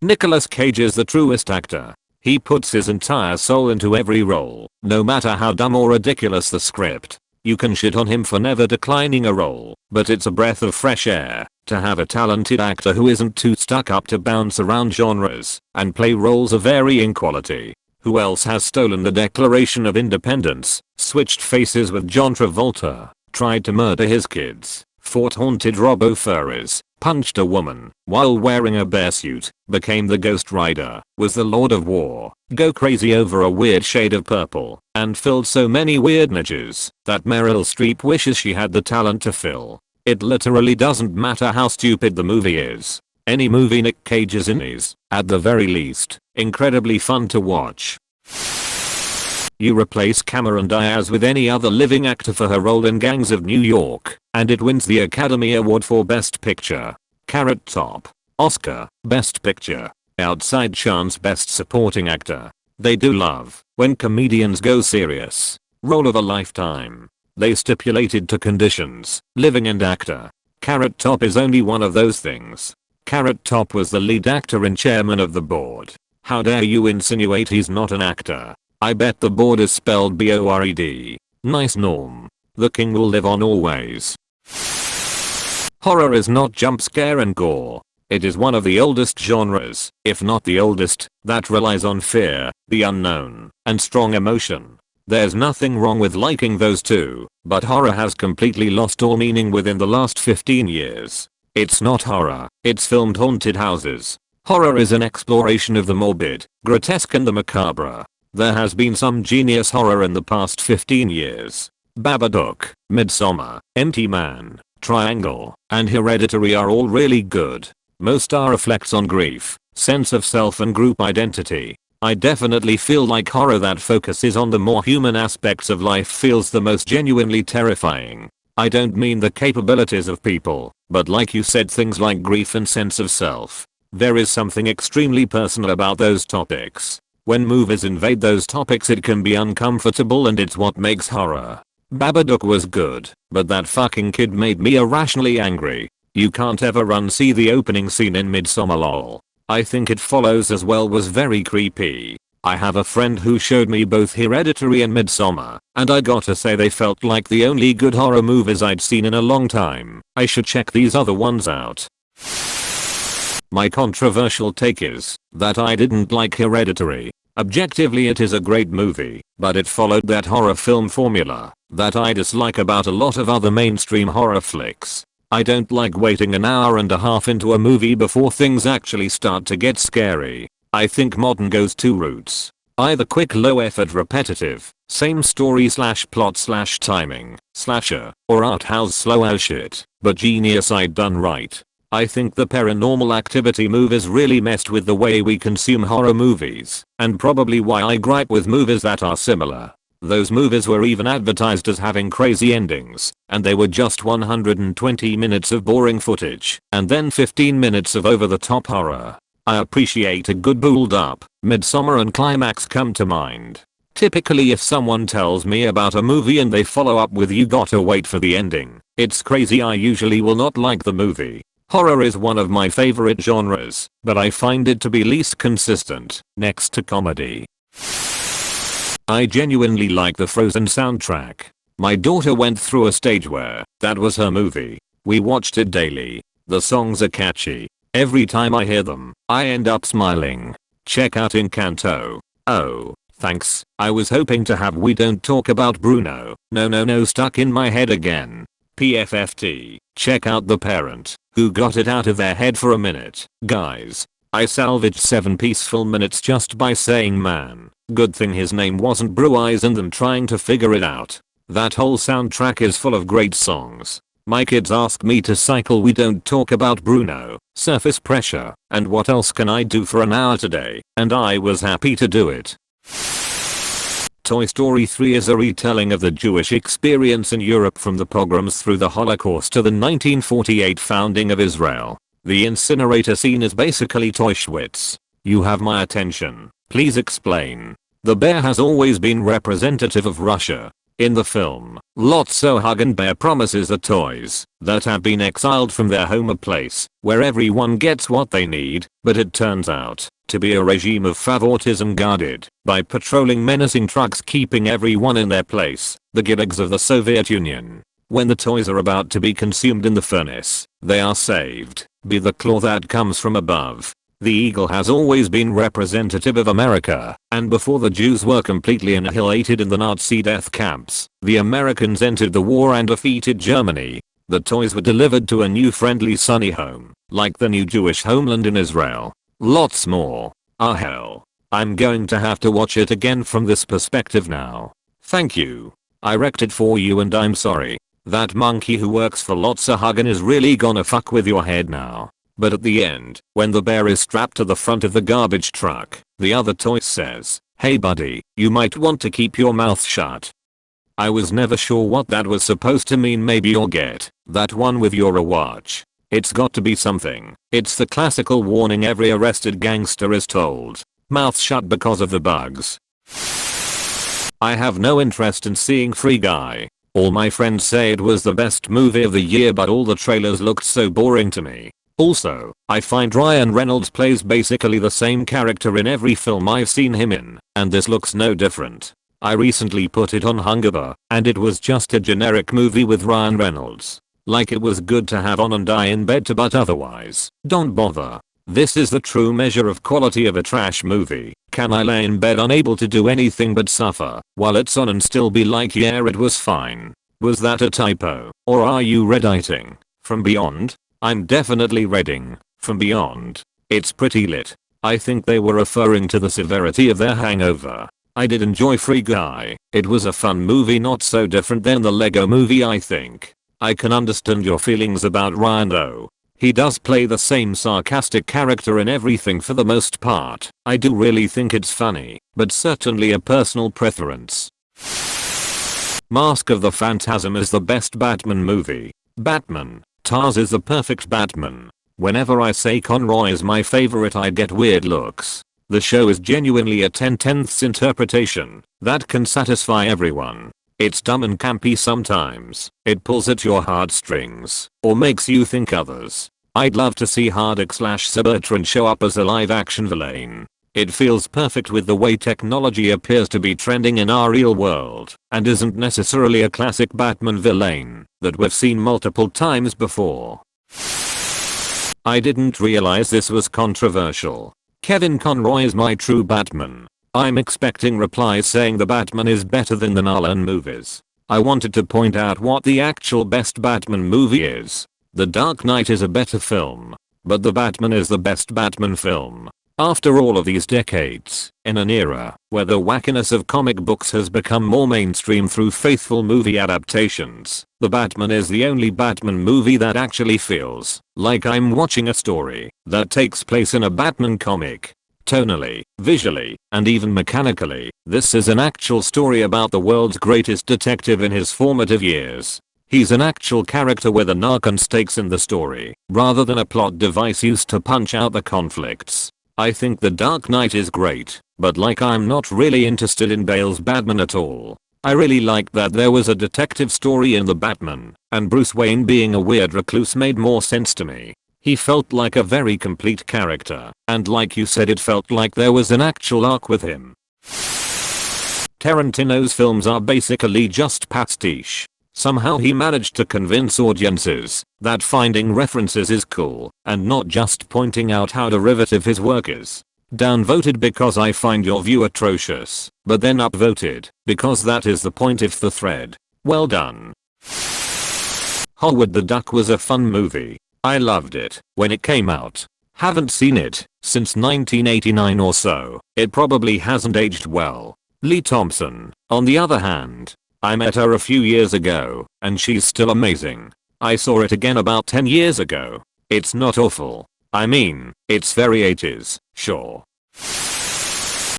Nicolas Cage is the truest actor. He puts his entire soul into every role, no matter how dumb or ridiculous the script. You can shit on him for never declining a role, but it's a breath of fresh air to have a talented actor who isn't too stuck up to bounce around genres and play roles of varying quality. Who else has stolen the Declaration of Independence, switched faces with John Travolta, tried to murder his kids, fought haunted robo-furries, punched a woman while wearing a bear suit, became the Ghost Rider, was the Lord of War, go crazy over a weird shade of purple, and filled so many weird niches that Meryl Streep wishes she had the talent to fill. It literally doesn't matter how stupid the movie is. Any movie Nick Cage is in is, at the very least, incredibly fun to watch. You replace Cameron Diaz with any other living actor for her role in Gangs of New York, and it wins the Academy Award for Best Picture. Carrot Top. Oscar, Best Picture. Outside Chance Best Supporting Actor. They do love when comedians go serious. Role of a lifetime. They stipulated to conditions, living and actor. Carrot Top is only one of those things. Carrot Top was the lead actor and chairman of the board. How dare you insinuate he's not an actor? I bet the board is spelled B-O-R-E-D. Nice Norm. The king will live on always. Horror is not jump scare and gore. It is one of the oldest genres, if not the oldest, that relies on fear, the unknown, and strong emotion. There's nothing wrong with liking those two, but horror has completely lost all meaning within the last 15 years. It's not horror, it's filmed haunted houses. Horror is an exploration of the morbid, grotesque and the macabre. There has been some genius horror in the past 15 years. Babadook, Midsommar, Empty Man, Triangle, and Hereditary are all really good. Most are reflects on grief, sense of self and group identity. I definitely feel like horror that focuses on the more human aspects of life feels the most genuinely terrifying. I don't mean the capabilities of people, but like you said, things like grief and sense of self. There is something extremely personal about those topics. When movies invade those topics it can be uncomfortable, and it's what makes horror. Babadook was good, but that fucking kid made me irrationally angry. You can't ever unsee the opening scene in Midsommar lol. I think It Follows as well was very creepy. I have a friend who showed me both Hereditary and Midsommar, and I gotta say they felt like the only good horror movies I'd seen in a long time. I should check these other ones out. My controversial take is that I didn't like Hereditary. Objectively it is a great movie, but it followed that horror film formula that I dislike about a lot of other mainstream horror flicks. I don't like waiting an hour and a half into a movie before things actually start to get scary. I think modern goes two routes. Either quick low effort repetitive, same story slash plot slash timing, slasher, or art house slow as shit, but genius done right. I think the Paranormal Activity movies really messed with the way we consume horror movies, and probably why I gripe with movies that are similar. Those movies were even advertised as having crazy endings, and they were just 120 minutes of boring footage, and then 15 minutes of over-the-top horror. I appreciate a good build-up. Midsommar and climax come to mind. Typically if someone tells me about a movie and they follow up with "you gotta wait for the ending," it's crazy. I usually will not like the movie. Horror is one of my favorite genres, but I find it to be least consistent, next to comedy. I genuinely like the Frozen soundtrack. My daughter went through a stage where that was her movie. We watched it daily. The songs are catchy. Every time I hear them, I end up smiling. Check out Encanto. Oh, thanks. I was hoping to have We Don't Talk About Bruno. No, stuck in my head again. PFFT. Check out The Parent, who got it out of their head for a minute. Guys, I salvaged 7 peaceful minutes just by saying man. Good thing his name wasn't Blue Eyes and them trying to figure it out. That whole soundtrack is full of great songs. My kids ask me to cycle We Don't Talk About Bruno, Surface Pressure, and What Else Can I Do for an hour today, and I was happy to do it. Toy Story 3 is a retelling of the Jewish experience in Europe from the pogroms through the Holocaust to the 1948 founding of Israel. The incinerator scene is basically Auschwitz. You have my attention. Please explain. The bear has always been representative of Russia. In the film, Lotso hug and bear promises the toys that have been exiled from their home place, where everyone gets what they need, but it turns out to be a regime of favoritism guarded by patrolling menacing trucks keeping everyone in their place, the gulags of the Soviet Union. When the toys are about to be consumed in the furnace, they are saved by the claw that comes from above. The eagle has always been representative of America, and before the Jews were completely annihilated in the Nazi death camps, the Americans entered the war and defeated Germany. The toys were delivered to a new friendly sunny home, like the new Jewish homeland in Israel. Lots more. Ah hell. I'm going to have to watch it again from this perspective now. Thank you. I wrecked it for you and I'm sorry. That monkey who works for Lotsa Hagen is really gonna fuck with your head now. But at the end, when the bear is strapped to the front of the garbage truck, the other toy says, "Hey buddy, you might want to keep your mouth shut." I was never sure what that was supposed to mean. Maybe you'll get that one with your watch. It's got to be something. It's the classical warning every arrested gangster is told. Mouth shut because of the bugs. I have no interest in seeing Free Guy. All my friends say it was the best movie of the year, but all the trailers looked so boring to me. Also, I find Ryan Reynolds plays basically the same character in every film I've seen him in, and this looks no different. I recently put it on Hungover, and it was just a generic movie with Ryan Reynolds. Like it was good to have on and die in bed to, but otherwise, don't bother. This is the true measure of quality of a trash movie. Can I lay in bed unable to do anything but suffer while it's on and still be like, yeah, it was fine? Was that a typo, or are you redditing From Beyond? I'm definitely reading From Beyond. It's pretty lit. I think they were referring to the severity of their hangover. I did enjoy Free Guy. It was a fun movie, not so different than the Lego movie, I think. I can understand your feelings about Ryan though. He does play the same sarcastic character in everything for the most part. I do really think it's funny, but certainly a personal preference. Mask of the Phantasm is the best Batman movie. Batman. Taz is the perfect Batman. Whenever I say Conroy is my favorite, I get weird looks. The show is genuinely a 10/10ths interpretation that can satisfy everyone. It's dumb and campy sometimes. It pulls at your heartstrings or makes you think others. I'd love to see Hardik/Cybertron show up as a live action villain. It feels perfect with the way technology appears to be trending in our real world and isn't necessarily a classic Batman villain that we've seen multiple times before. I didn't realize this was controversial. Kevin Conroy is my true Batman. I'm expecting replies saying the Batman is better than the Nolan movies. I wanted to point out what the actual best Batman movie is. The Dark Knight is a better film, but the Batman is the best Batman film. After all of these decades, in an era where the wackiness of comic books has become more mainstream through faithful movie adaptations, the Batman is the only Batman movie that actually feels like I'm watching a story that takes place in a Batman comic. Tonally, visually, and even mechanically, this is an actual story about the world's greatest detective in his formative years. He's an actual character with an arc and stakes in the story, rather than a plot device used to punch out the conflicts. I think The Dark Knight is great, but I'm not really interested in Bale's Batman at all. I really liked that there was a detective story in the Batman, and Bruce Wayne being a weird recluse made more sense to me. He felt like a very complete character, and like you said, it felt like there was an actual arc with him. Tarantino's films are basically just pastiche. Somehow he managed to convince audiences that finding references is cool and not just pointing out how derivative his work is. Downvoted because I find your view atrocious, but then upvoted because that is the point of the thread. Well done. Howard the Duck was a fun movie. I loved it when it came out. Haven't seen it since 1989 or so. It probably hasn't aged well. Lee Thompson, on the other hand, I met her a few years ago, and she's still amazing. I saw it again about 10 years ago. It's not awful. I mean, it's very 80s, sure.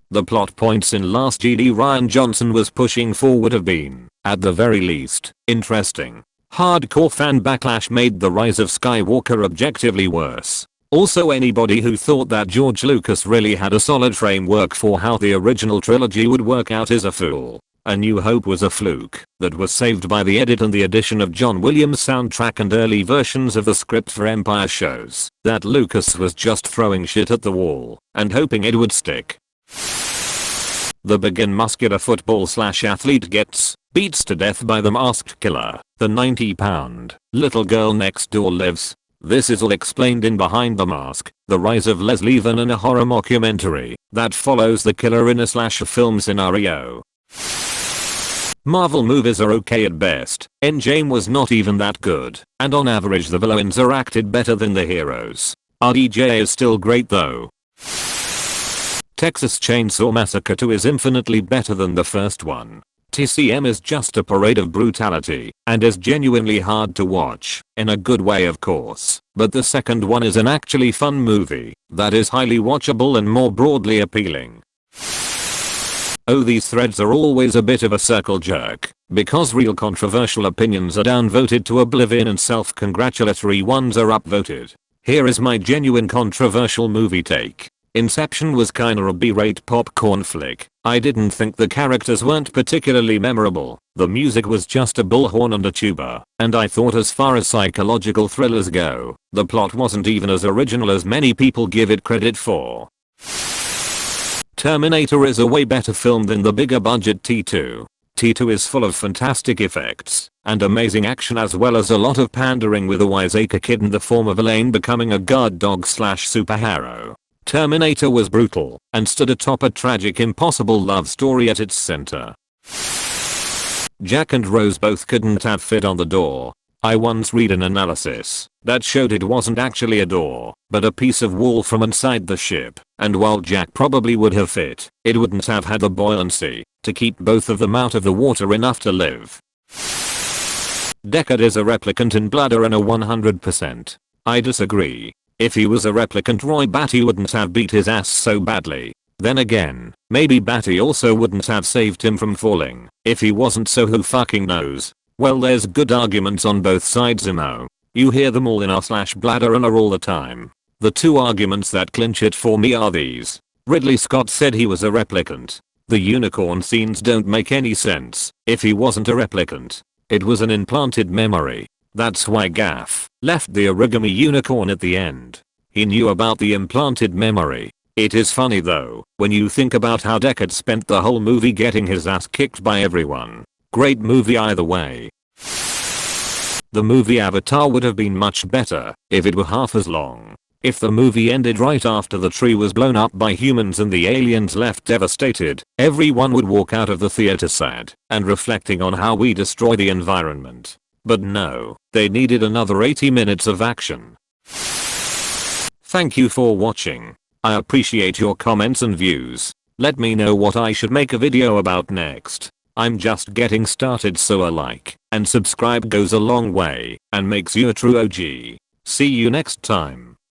The plot points in Last Jedi Rian Johnson was pushing forward have been, at the very least, interesting. Hardcore fan backlash made The Rise of Skywalker objectively worse. Also, anybody who thought that George Lucas really had a solid framework for how the original trilogy would work out is a fool. A New Hope was a fluke that was saved by the edit and the addition of John Williams' soundtrack and early versions of the script for Empire shows that Lucas was just throwing shit at the wall and hoping it would stick. The big and muscular football/athlete gets beats to death by the masked killer. The 90-pound little girl next door lives. This is all explained in Behind the Mask, the rise of Leslie Vernon, a horror mockumentary that follows the killer in a slasher film scenario. Marvel movies are okay at best. Endgame was not even that good, and on average the villains are acted better than the heroes. RDJ is still great though. Texas Chainsaw Massacre 2 is infinitely better than the first one. TCM is just a parade of brutality and is genuinely hard to watch, in a good way of course, but the second one is an actually fun movie that is highly watchable and more broadly appealing. Oh, these threads are always a bit of a circle jerk, because real controversial opinions are downvoted to oblivion and self-congratulatory ones are upvoted. Here is my genuine controversial movie take. Inception was kinda a B-rate popcorn flick. I didn't think the characters weren't particularly memorable. The music was just a bullhorn and a tuba. And I thought as far as psychological thrillers go, the plot wasn't even as original as many people give it credit for. Terminator is a way better film than the bigger budget T2. T2 is full of fantastic effects and amazing action as well as a lot of pandering with a wiseacre kid in the form of Elaine becoming a guard dog/superhero. Terminator was brutal and stood atop a tragic impossible love story at its center. Jack and Rose both couldn't have fit on the door. I once read an analysis that showed it wasn't actually a door, but a piece of wall from inside the ship, and while Jack probably would have fit, it wouldn't have had the buoyancy to keep both of them out of the water enough to live. Deckard is a replicant in Blood Arena 100%. I disagree. If he was a replicant, Roy Batty wouldn't have beat his ass so badly. Then again, maybe Batty also wouldn't have saved him from falling if he wasn't, so who fucking knows. Well, there's good arguments on both sides, you hear them all in r/Blood Arena all the time. The two arguments that clinch it for me are these. Ridley Scott said he was a replicant. The unicorn scenes don't make any sense if he wasn't a replicant. It was an implanted memory. That's why Gaff left the origami unicorn at the end. He knew about the implanted memory. It is funny though, when you think about how Deckard spent the whole movie getting his ass kicked by everyone. Great movie either way. The movie Avatar would have been much better if it were half as long. If the movie ended right after the tree was blown up by humans and the aliens left devastated, everyone would walk out of the theater sad and reflecting on how we destroy the environment. But no, they needed another 80 minutes of action. Thank you for watching. I appreciate your comments and views. Let me know what I should make a video about next. I'm just getting started, so a like and subscribe goes a long way and makes you a true OG. See you next time.